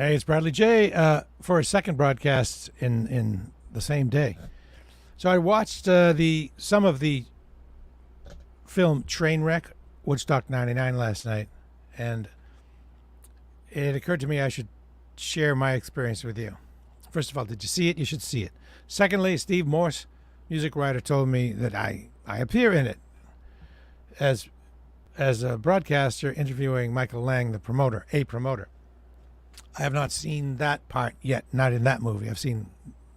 Hey, it's Bradley J. For a second broadcast in the same day. So I watched some of the film Trainwreck, Woodstock '99 last night, and it occurred to me I should share my experience with you. First of all, did you see it? You should see it. Secondly, Steve Morse, music writer, told me that I appear in it as a broadcaster interviewing Michael Lang, the promoter, a promoter. I have not seen that part yet, not in that movie. I've seen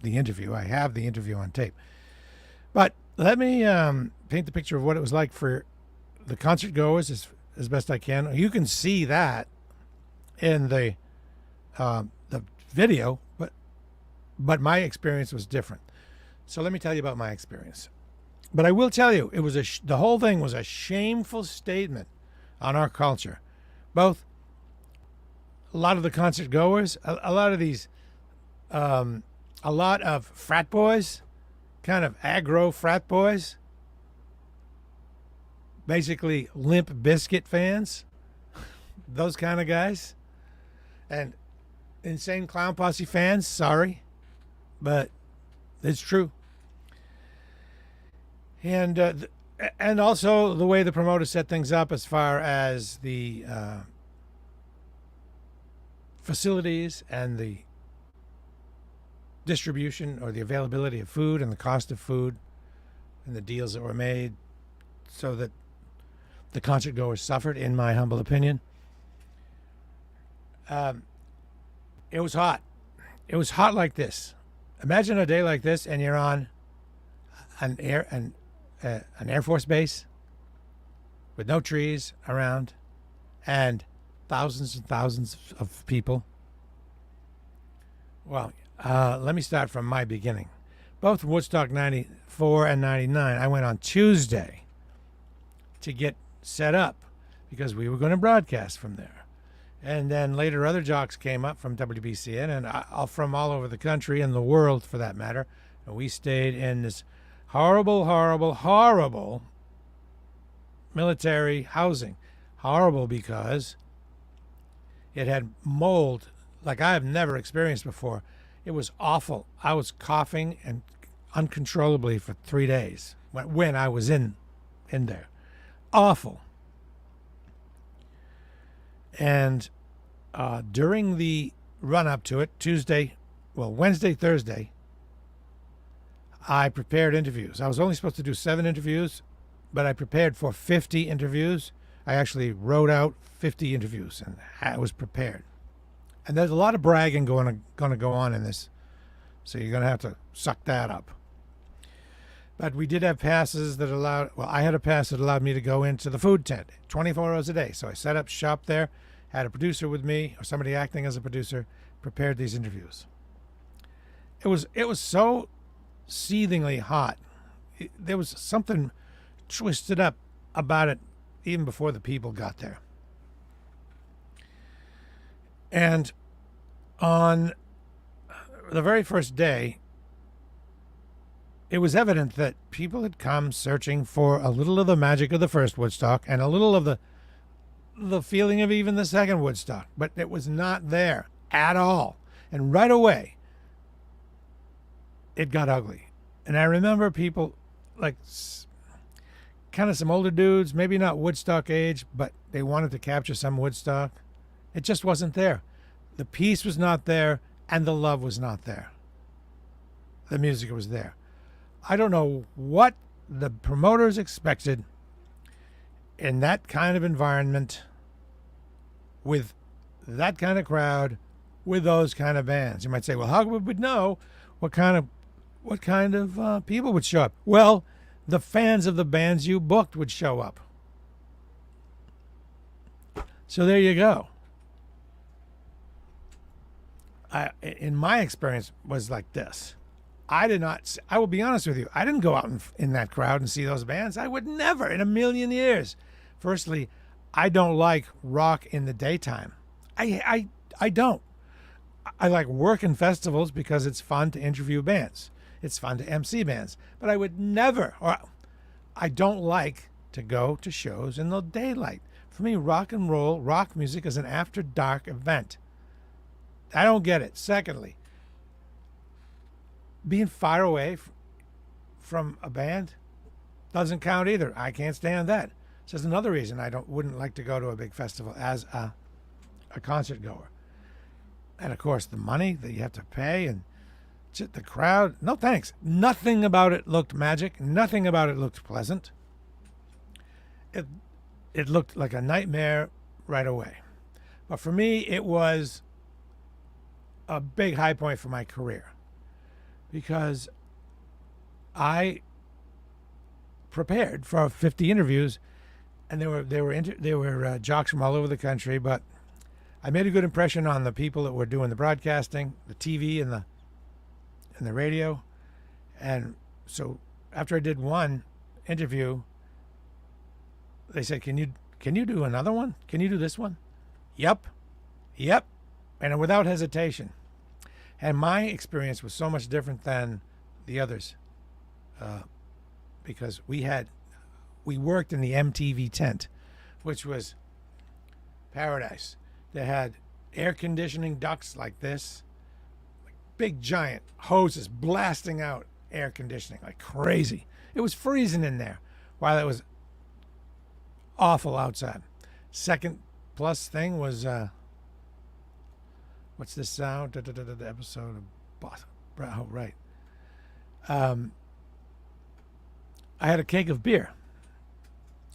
the interview. I have the interview on tape. But let me paint the picture of what it was like for the concert goers as best I can. You can see that in the video, but my experience was different. So let me tell you about my experience. But I will tell you, it was the whole thing was a shameful statement on our culture. Both a lot of the concert goers, a lot of these, a lot of frat boys, kind of aggro frat boys, basically Limp Bizkit fans, those kind of guys, and Insane Clown Posse fans. Sorry, but it's true. And also the way the promoter set things up as far as the facilities and the distribution or the availability of food and the cost of food and the deals that were made so that the concert goers suffered, in my humble opinion. It was hot. It was hot like this. Imagine a day like this and you're on an Air Force base with no trees around and thousands and thousands of people. Well, let me start from my beginning. Both Woodstock 94 and 99, I went on Tuesday to get set up because we were going to broadcast from there. And then later other jocks came up from WBCN and from all over the country and the world for that matter. And we stayed in this horrible, horrible, horrible military housing. Horrible because it had mold like I have never experienced before. It was awful. I was coughing and uncontrollably for 3 days when I was in there. Awful. And during the run-up to it, Wednesday, Thursday, I prepared interviews. I was only supposed to do 7 interviews, but I prepared for 50 interviews. I actually wrote out 50 interviews, and I was prepared. And there's a lot of bragging going to go on in this, so you're going to have to suck that up. But we did have passes that I had a pass that allowed me to go into the food tent 24 hours a day. So I set up shop there, had a producer with me, or somebody acting as a producer, prepared these interviews. It was so seethingly hot. There was something twisted up about it even before the people got there. And on the very first day, it was evident that people had come searching for a little of the magic of the first Woodstock and a little of the feeling of even the second Woodstock, but it was not there at all. And right away, it got ugly. And I remember people like kind of some older dudes, maybe not Woodstock age, but they wanted to capture some Woodstock. It just wasn't there. The peace was not there, and the love was not there. The music was there. I don't know what the promoters expected in that kind of environment, with that kind of crowd, with those kind of bands. You might say, well, how would we know what kind of people would show up? Well, the fans of the bands you booked would show up. So there you go. In my experience, was like this. I will be honest with you, I didn't go out in that crowd and see those bands. I would never in a million years. Firstly, I don't like rock in the daytime. I don't. I like working festivals because it's fun to interview bands. It's fun to MC bands. But I would never, or I don't like to go to shows in the daylight. For me, rock and roll, rock music is an after dark event. I don't get it. Secondly, being far away from a band doesn't count either. I can't stand that. So that's another reason I wouldn't like to go to a big festival as a concert goer. And of course, the money that you have to pay and the crowd. No thanks. Nothing about it looked magic. Nothing about it looked pleasant. It looked like a nightmare right away. But for me, it was a big high point for my career because I prepared for 50 interviews, and they were jocks from all over the country. But I made a good impression on the people that were doing the broadcasting, the TV, and the radio. And so after I did one interview, they said, "Can you do another one? Can you do this one?" Yep, and without hesitation. And my experience was so much different than the others, because we worked in the MTV tent, which was paradise. They had air conditioning ducts like this, like big giant hoses blasting out air conditioning like crazy. It was freezing in there while it was awful outside. Second plus thing was what's this sound? The episode of Boss. Oh, right. I had a keg of beer.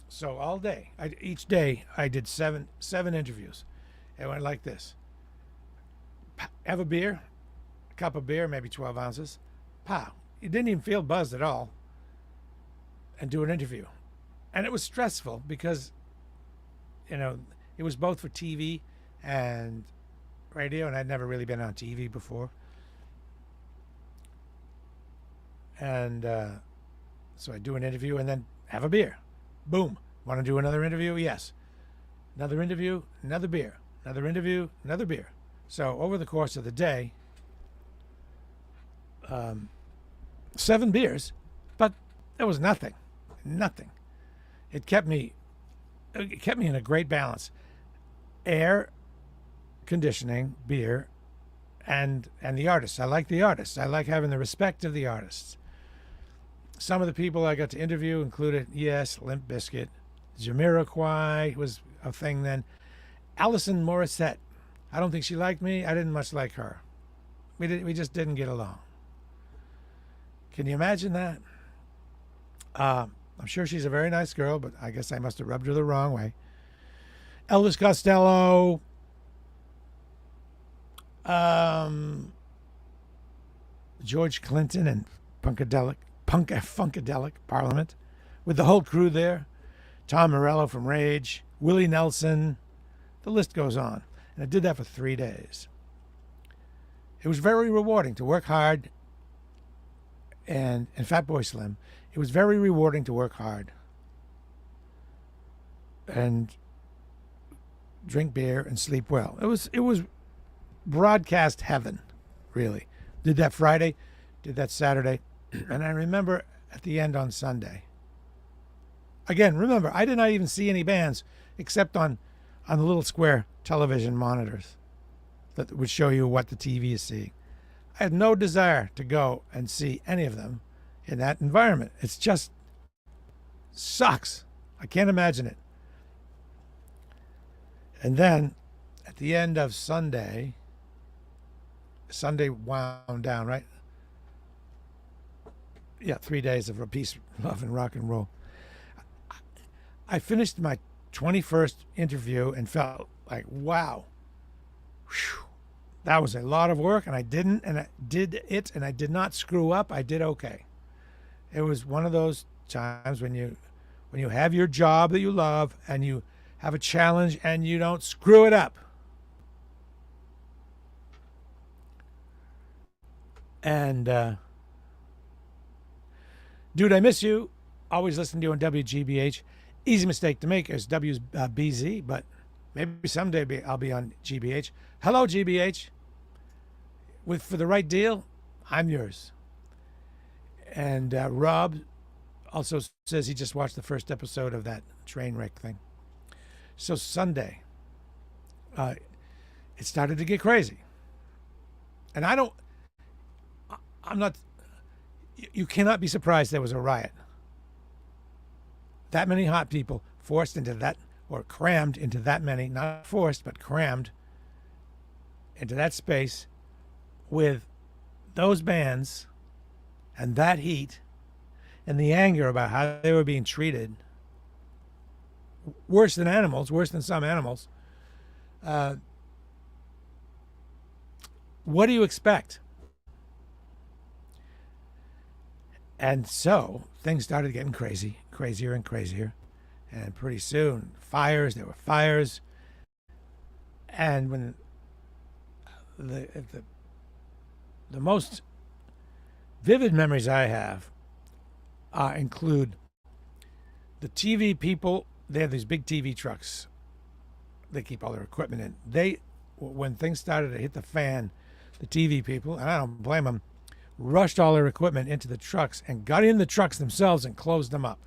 So all day, each day, I did seven interviews. It went like this: have a beer, a cup of beer, maybe 12 ounces. Pow! You didn't even feel buzzed at all. And do an interview, and it was stressful because, it was both for TV and radio, and I'd never really been on TV before. And so I do an interview and then have a beer. Boom. Want to do another interview? Yes. Another interview, another beer. Another interview, another beer. So over the course of the day, 7 beers, but there was nothing. Nothing. It kept me in a great balance. Air conditioning, beer, and the artists. I like the artists. I like having the respect of the artists. Some of the people I got to interview included, yes, Limp Bizkit, Jamiroquai was a thing then. Alison Morissette. I don't think she liked me. I didn't much like her. We just didn't get along. Can you imagine that? I'm sure she's a very nice girl, but I guess I must have rubbed her the wrong way. Elvis Costello. George Clinton and Funkadelic Parliament, with the whole crew there. Tom Morello from Rage, Willie Nelson. The list goes on. And I did that for 3 days. It was very rewarding to work hard. And Fatboy Slim, it was very rewarding to work hard and drink beer and sleep well. It was broadcast heaven, really. Did that Friday, did that Saturday, and I remember at the end on Sunday. Again, remember, I did not even see any bands except on the little square television monitors that would show you what the TV is seeing. I had no desire to go and see any of them in that environment. It's just sucks. I can't imagine it. And then at the end of Sunday wound down, right? Yeah, 3 days of peace, love, and rock and roll. I finished my 21st interview and felt like, wow, whew, that was a lot of work, and I did not screw up. I did okay. It was one of those times when you have your job that you love and you have a challenge and you don't screw it up. And dude, I miss you. Always listen to you on WGBH. Easy mistake to make is WBZ, but maybe someday I'll be on GBH. Hello, GBH. For the right deal, I'm yours. And Rob also says he just watched the first episode of that Trainwreck thing. So Sunday, it started to get crazy. And I'm not, you cannot be surprised there was a riot. That many hot people forced into that, or crammed into that many, not forced, but crammed into that space with those bands and that heat and the anger about how they were being treated worse than animals, worse than some animals. What do you expect? And so things started getting crazier and crazier. And pretty soon, there were fires. And when the most vivid memories I have include the TV people. They have these big TV trucks. They keep all their equipment in. When things started to hit the fan, the TV people, and I don't blame them, rushed all their equipment into the trucks and got in the trucks themselves and closed them up.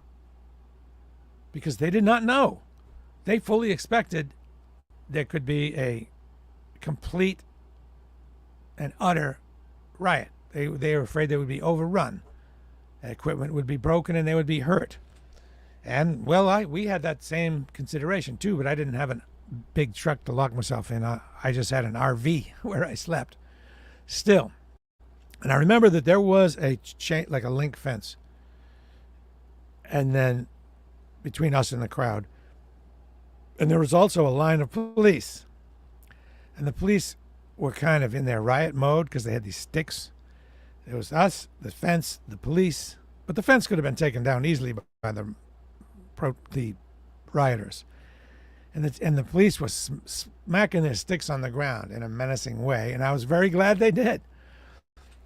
Because they did not know. They fully expected there could be a complete and utter riot. They were afraid they would be overrun. Equipment would be broken and they would be hurt. And, well, we had that same consideration too, but I didn't have a big truck to lock myself in. I just had an RV where I slept. Still. And I remember that there was a chain, like a link fence, and then between us and the crowd. And there was also a line of police. And the police were kind of in their riot mode because they had these sticks. It was us, the fence, the police. But the fence could have been taken down easily by the rioters. And the police was smacking their sticks on the ground in a menacing way, and I was very glad they did.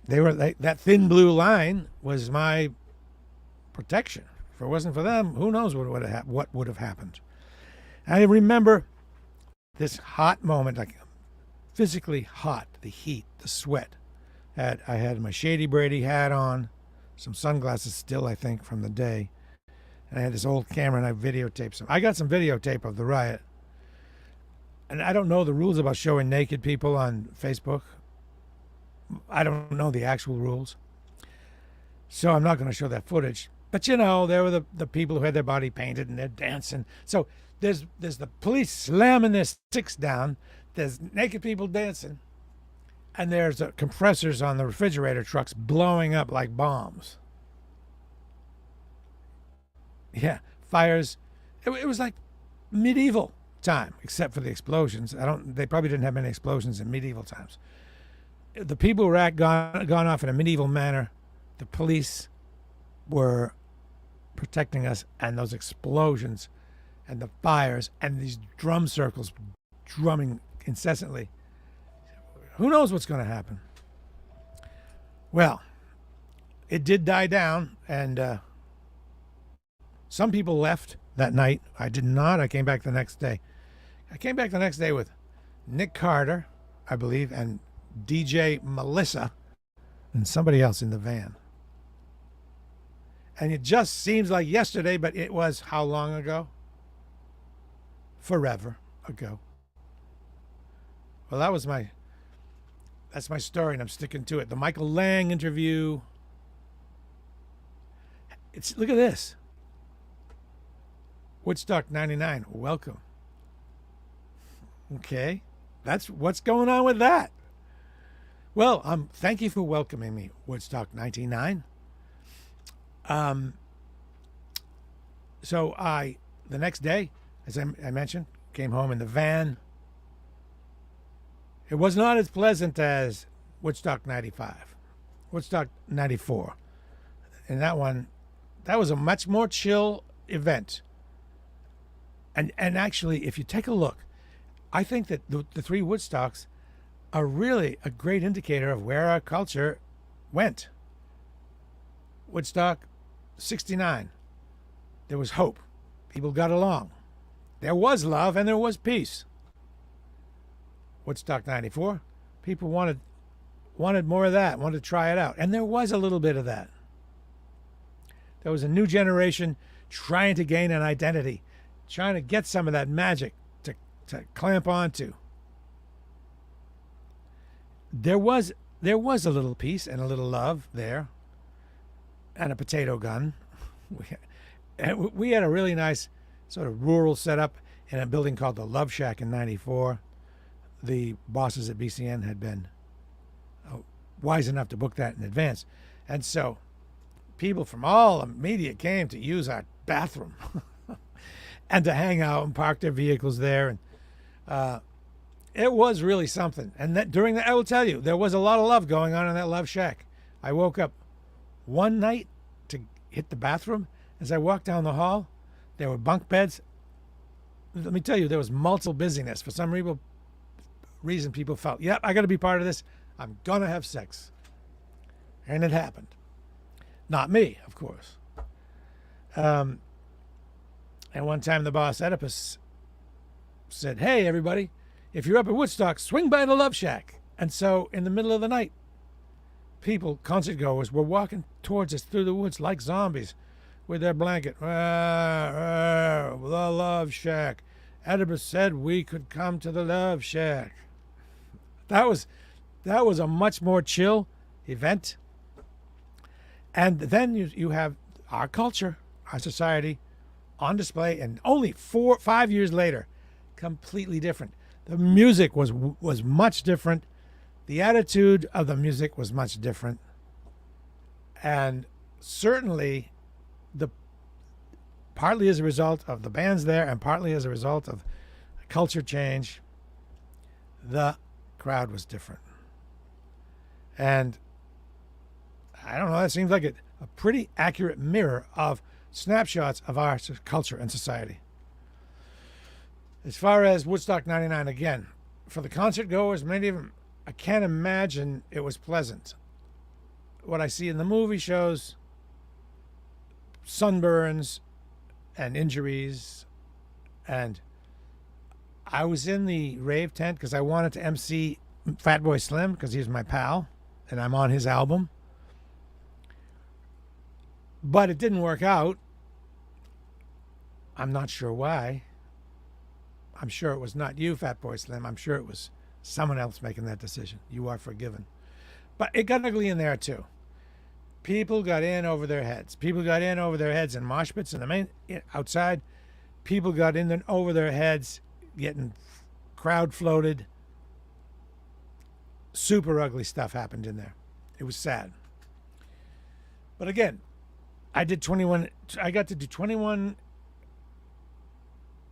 That thin blue line was my protection. If it wasn't for them, who knows what would have happened. I remember this hot moment, like physically hot, the heat, the sweat. I had my Shady Brady hat on, some sunglasses still, I think, from the day. And I had this old camera and I videotaped some. I got some videotape of the riot. And I don't know the rules about showing naked people on Facebook. I don't know the actual rules. So I'm not going to show that footage. But, there were the people who had their body painted and they're dancing. So there's the police slamming their sticks down. There's naked people dancing. And there's compressors on the refrigerator trucks blowing up like bombs. Yeah, fires. It was like medieval time, except for the explosions. They probably didn't have many explosions in medieval times. The people were gone off in a medieval manner. The police were protecting us, and those explosions and the fires and these drum circles drumming incessantly. Who knows what's going to happen? Well, it did die down, and some people left that night. I did not. I came back the next day. I came back the next day with Nick Carter, I believe, and DJ Melissa, and somebody else in the van. And it just seems like yesterday, but it was how long ago? Forever ago. Well, that's my story, and I'm sticking to it. The Michael Lang interview. Look at this. Woodstock 99, welcome. Okay, that's what's going on with that. Well, thank you for welcoming me, Woodstock 99. So the next day, as I mentioned, came home in the van. It was not as pleasant as Woodstock 95, Woodstock 94. And that was a much more chill event. And actually, if you take a look, I think that the three Woodstocks are really a great indicator of where our culture went. Woodstock 69, there was hope. People got along. There was love and there was peace. Woodstock 94, people wanted more of that, wanted to try it out. And there was a little bit of that. There was a new generation trying to gain an identity, trying to get some of that magic to clamp onto. There was there was a little peace and a little love there, and a potato gun. We had a really nice sort of rural setup in a building called the Love Shack in '94. The bosses at BCN had been wise enough to book that in advance. And so people from all the media came to use our bathroom and to hang out and park their vehicles there. And it was really something. And that, during that, I will tell you, there was a lot of love going on in that Love Shack. I woke up one night to hit the bathroom. As I walked down the hall, there were bunk beds. Let me tell you, there was multiple busyness. For some reason, people felt, yep, I got to be part of this. I'm going to have sex. And it happened. Not me, of course. And one time the boss, Oedipus, said, hey, everybody, if you're up at Woodstock, swing by the Love Shack. And so in the middle of the night, people, concert goers, were walking towards us through the woods like zombies with their blanket. The Love Shack. Oedipus said we could come to the Love Shack. That was a much more chill event. And then you have our culture, our society on display, and only 5 years later, completely different. The music was much different. The attitude of the music was much different. And certainly partly as a result of the bands there and partly as a result of culture change, the crowd was different. And I don't know, that seems like a pretty accurate mirror of snapshots of our culture and society. As far as Woodstock 99, again, for the concert goers, many of them, I can't imagine it was pleasant. What I see in the movie shows, sunburns and injuries, and I was in the rave tent because I wanted to MC Fatboy Slim because he's my pal and I'm on his album. But it didn't work out. I'm not sure why. I'm sure it was not you, Fatboy Slim. I'm sure it was someone else making that decision. You are forgiven. But it got ugly in there too. People got in over their heads. People got in over their heads in mosh pits in the main outside. People got in and over their heads, getting crowd floated. Super ugly stuff happened in there. It was sad. But again, I got to do 21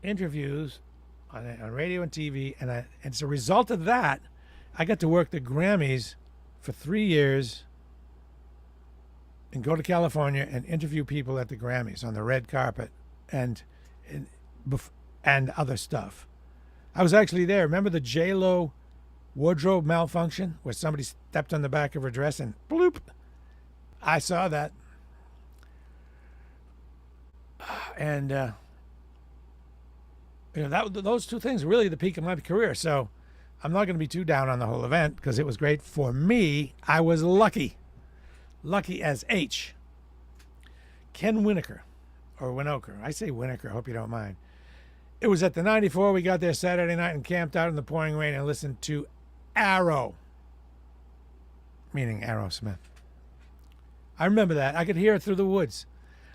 interviews on radio and TV, and as a result of that, I got to work the Grammys for 3 years and go to California and interview people at the Grammys on the red carpet and other stuff. I was actually there. Remember the J-Lo wardrobe malfunction where somebody stepped on the back of her dress and bloop? I saw that. And those two things were really the peak of my career. So I'm not going to be too down on the whole event because it was great for me. I was lucky as H. Ken Winokur, or Winokur. I say Winokur. I hope you don't mind. It was at the 94. We got there Saturday night and camped out in the pouring rain and listened to Arrow, meaning Aerosmith. I remember that. I could hear it through the woods.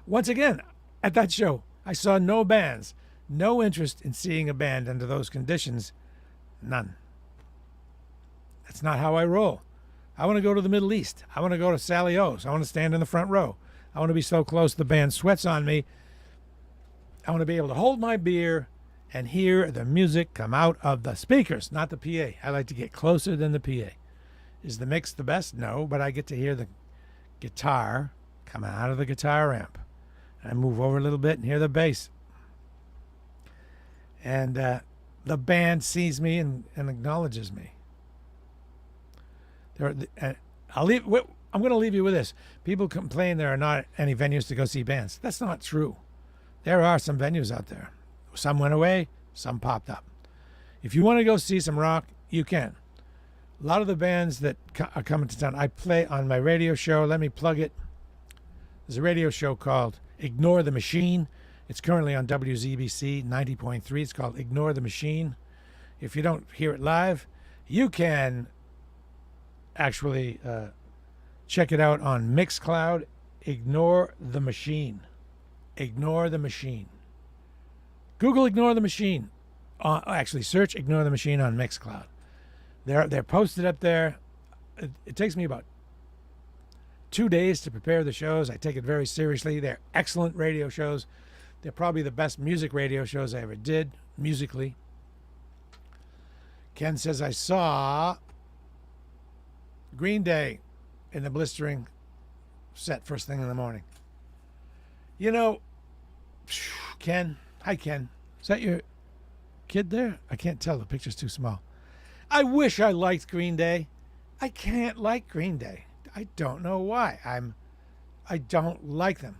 Once again, at that show, I saw no bands, no interest in seeing a band under those conditions. None. That's not how I roll. I want to go to the Middle East. I want to go to Sally O's. I want to stand in the front row. I want to be so close the band sweats on me. I want to be able to hold my beer and hear the music come out of the speakers, not the PA. I like to get closer than the PA. Is the mix the best? No, but I get to hear the guitar come out of the guitar amp. I move over a little bit and hear the bass. And the band sees me and acknowledges me. I'm going to leave you with this. People complain there are not any venues to go see bands. That's not true. There are some venues out there. Some went away, some popped up. If you want to go see some rock, you can. A lot of the bands that are coming to town, I play on my radio show. Let me plug it. There's a radio show called Ignore the Machine. It's currently on WZBC 90.3. It's called Ignore the Machine. If you don't hear it live, you can actually check it out on Mixcloud. Ignore the Machine. Ignore the Machine. Google Ignore the Machine. Actually, search Ignore the Machine on Mixcloud. They're posted up there. It takes me about 2 days to prepare the shows. I take it very seriously. They're excellent radio shows. They're probably the best music radio shows I ever did, musically. Ken says, I saw Green Day in the blistering set first thing in the morning. You know, Ken, hi Ken. Is that your kid there? I can't tell. The picture's too small. I wish I liked Green Day. I can't like Green Day. I don't know why. I don't like them.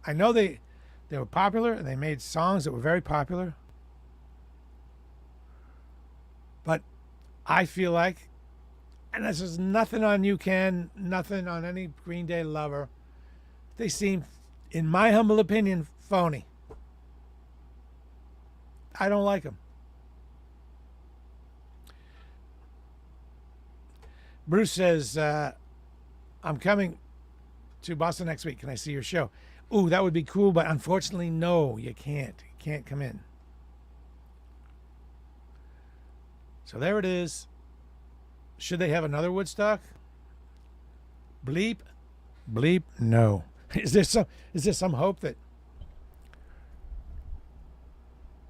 I know they were popular and they made songs that were very popular. But I feel like, and this is nothing on you, Ken, nothing on any Green Day lover, they seem, in my humble opinion, phony. I don't like them. Bruce says, I'm coming to Boston next week. Can I see your show? Ooh, that would be cool, but unfortunately, no, you can't. You can't come in. So there it is. Should they have another Woodstock? Bleep, bleep, no. Is there some hope that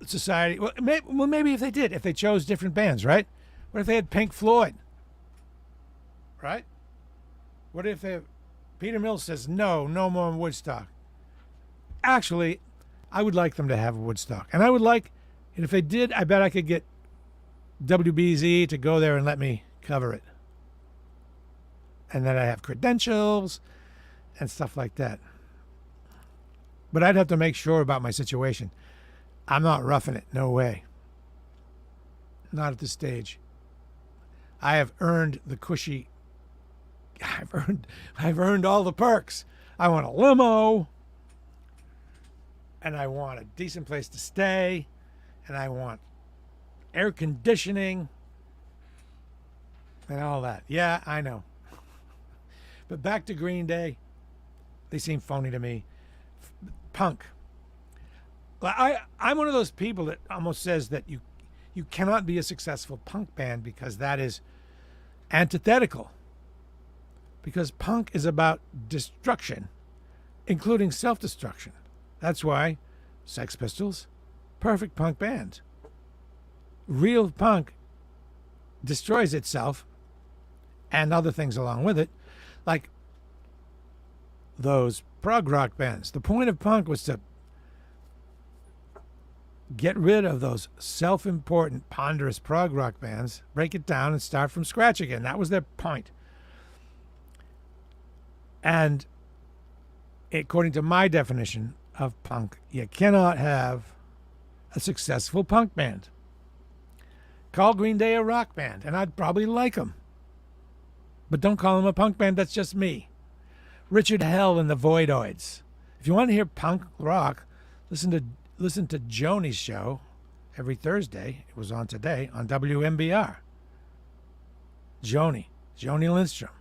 society? Well, maybe if they did, if they chose different bands, right? What if they had Pink Floyd? Right? What if Peter Mills says no more Woodstock? Actually, I would like them to have a Woodstock, and I would like, and if they did, I bet I could get WBZ to go there and let me cover it, and then I have credentials and stuff like that. But I'd have to make sure about my situation. I'm not roughing it, no way. Not at this stage. I have earned the cushy. I've earned all the perks. I want a limo, and I want a decent place to stay, and I want air conditioning and all that. Yeah, I know. But back to Green Day. They seem phony to me. Punk. I'm one of those people that almost says that you cannot be a successful punk band because that is antithetical. Because punk is about destruction, including self-destruction. That's why Sex Pistols, perfect punk band. Real punk destroys itself and other things along with it, like those prog rock bands. The point of punk was to get rid of those self-important, ponderous prog rock bands, break it down, and start from scratch again. That was their point. And according to my definition of punk, you cannot have a successful punk band. Call Green Day a rock band, and I'd probably like them. But don't call them a punk band. That's just me. Richard Hell and the Voidoids. If you want to hear punk rock, listen to Joni's show every Thursday. It was on today on WMBR. Joni Lindstrom.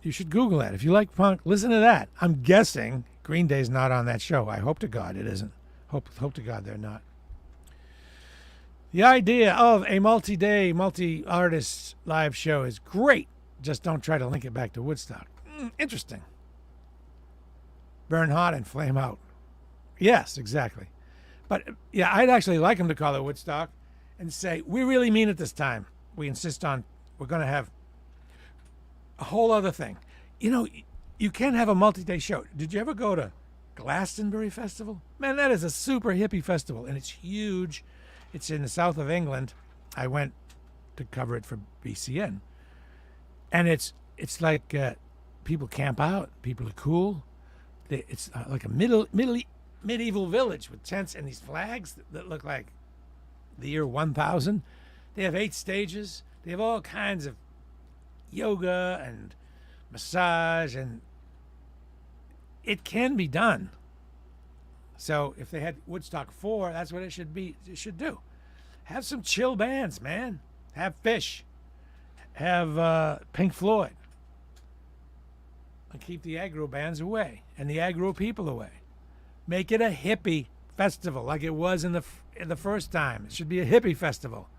You should Google that. If you like punk, listen to that. I'm guessing Green Day's not on that show. I hope to God it isn't. Hope to God they're not. The idea of a multi-day, multi-artist live show is great. Just don't try to link it back to Woodstock. Interesting. Burn hot and flame out. Yes, exactly. But yeah, I'd actually like them to call it Woodstock and say, we really mean it this time. We insist on, we're going to have a whole other thing. You know, you can have a multi-day show. Did you ever go to Glastonbury Festival? Man, that is a super hippie festival, and it's huge. It's in the south of England. I went to cover it for BCN. And it's like people camp out. People are cool. It's like a medieval village with tents and these flags that look like the year 1000. They have 8 stages. They have all kinds of yoga and massage, and it can be done. So if they had Woodstock 4, that's what it should be. It should do. Have some chill bands, man. Have Fish. have Pink Floyd, and keep the aggro bands away and the aggro people away. Make it a hippie festival like it was in the first time. It should be a hippie festival.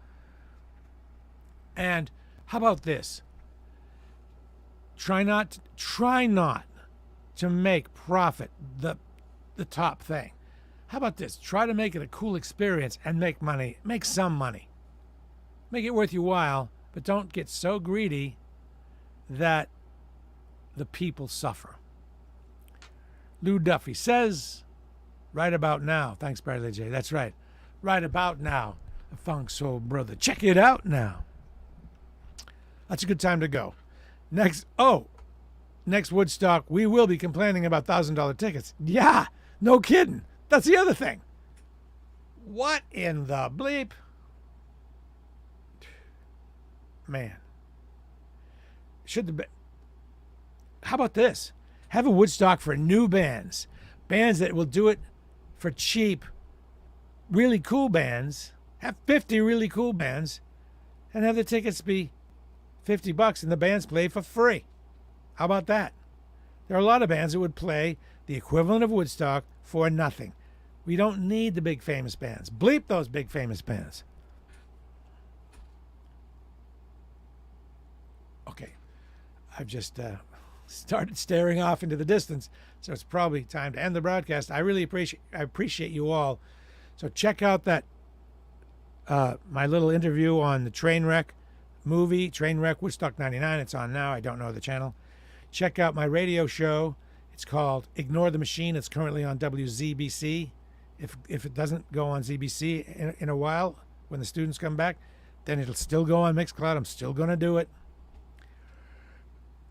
And how about this? Try not to make profit the top thing. How about this? Try to make it a cool experience and make money. Make some money. Make it worth your while, but don't get so greedy that the people suffer. Lou Duffy says, right about now. Thanks, Bradley J. That's right. Right about now. The Funk Soul Brother. Check it out now. That's a good time to go. Next Woodstock, we will be complaining about $1,000 tickets. Yeah, no kidding. That's the other thing. What in the bleep? Man. How about this? Have a Woodstock for new bands. Bands that will do it for cheap. Really cool bands. Have 50 really cool bands. And have the tickets be $50 and the bands play for free. How about that? There are a lot of bands that would play the equivalent of Woodstock for nothing. We don't need the big famous bands. Bleep those big famous bands. Okay, I've just started staring off into the distance, so it's probably time to end the broadcast. I really appreciate you all. So check out that my little interview on the Trainwreck movie, Trainwreck Woodstock 99. It's on now. I don't know the channel. Check out my radio show. It's called Ignore the Machine. It's currently on WZBC. If it doesn't go on ZBC in a while, when the students come back, then it'll still go on Mixcloud. I'm still going to do it.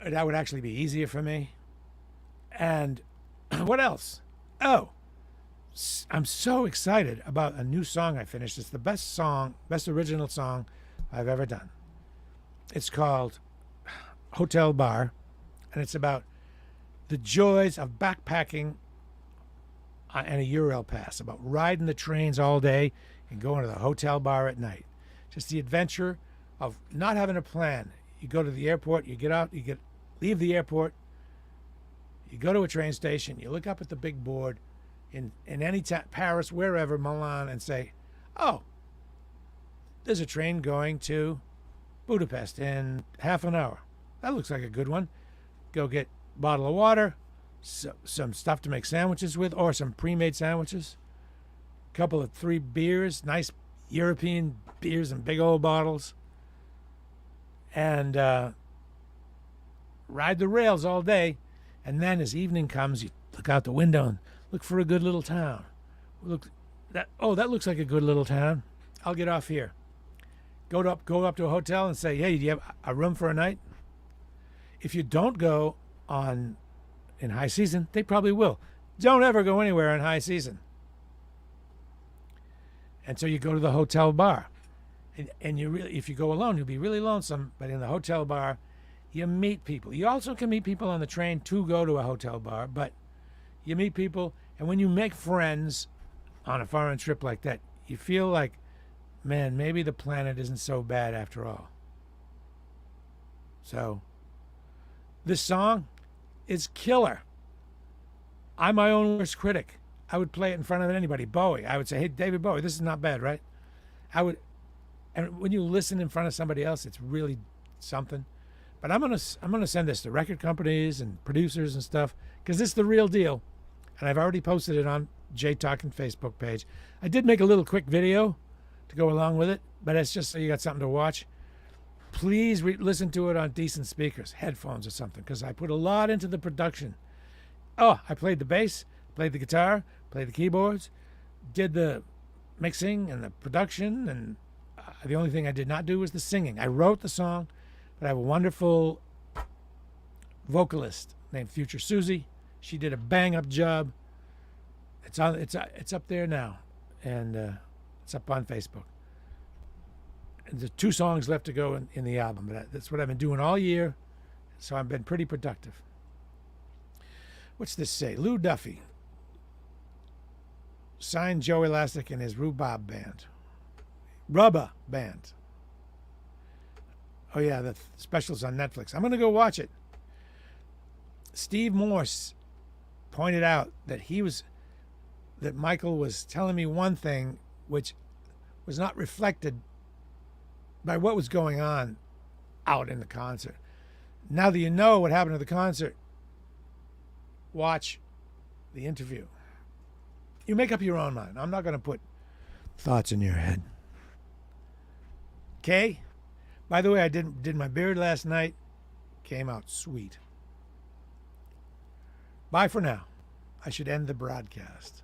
That would actually be easier for me. And what else? Oh, I'm so excited about a new song I finished. It's the best original song I've ever done. It's called Hotel Bar, and it's about the joys of backpacking and a Eurail pass, about riding the trains all day and going to the hotel bar at night. Just the adventure of not having a plan. You go to the airport, you get out, leave the airport, you go to a train station, you look up at the big board in any Paris, wherever, Milan, and say, oh, there's a train going to Budapest in half an hour. That looks like a good one. Go get a bottle of water, some stuff to make sandwiches with, or some pre-made sandwiches, a couple of 3 beers, nice European beers in big old bottles, and ride the rails all day. And then as evening comes, you look out the window and look for a good little town. That looks like a good little town. I'll get off here. Go up to a hotel and say, hey, do you have a room for a night? If you don't go in high season, they probably will. Don't ever go anywhere in high season. And so you go to the hotel bar. And if you go alone, you'll be really lonesome. But in the hotel bar, you meet people. You also can meet people on the train to go to a hotel bar, but you meet people, and when you make friends on a foreign trip like that, you feel like, man, maybe the planet isn't so bad after all. So, this song is killer. I'm my own worst critic. I would play it in front of anybody. Bowie. I would say, hey, David Bowie, this is not bad, right? And when you listen in front of somebody else, it's really something. But I'm gonna send this to record companies and producers and stuff, because this is the real deal. And I've already posted it on Jay Talkin' Facebook page. I did make a little quick video to go along with it, but it's just so you got something to watch. Please listen to it on decent speakers, headphones or something, because I put a lot into the production. Oh, I played the bass, played the guitar, played the keyboards, did the mixing and the production, and the only thing I did not do was the singing. I wrote the song, but I have a wonderful vocalist named Future Susie. She did a bang-up job. It's up there now, and it's up on Facebook. And there's 2 songs left to go in the album, but that's what I've been doing all year, so I've been pretty productive. What's this say? Lou Duffy signed Joe Elastic and his Rubber Band. Oh yeah, the special's on Netflix. I'm gonna go watch it. Steve Morse pointed out that Michael was telling me one thing which was not reflected by what was going on out in the concert. Now that you know what happened at the concert, watch the interview. You make up your own mind. I'm not going to put thoughts in your head. Okay? By the way, I did my beard last night. Came out sweet. Bye for now. I should end the broadcast.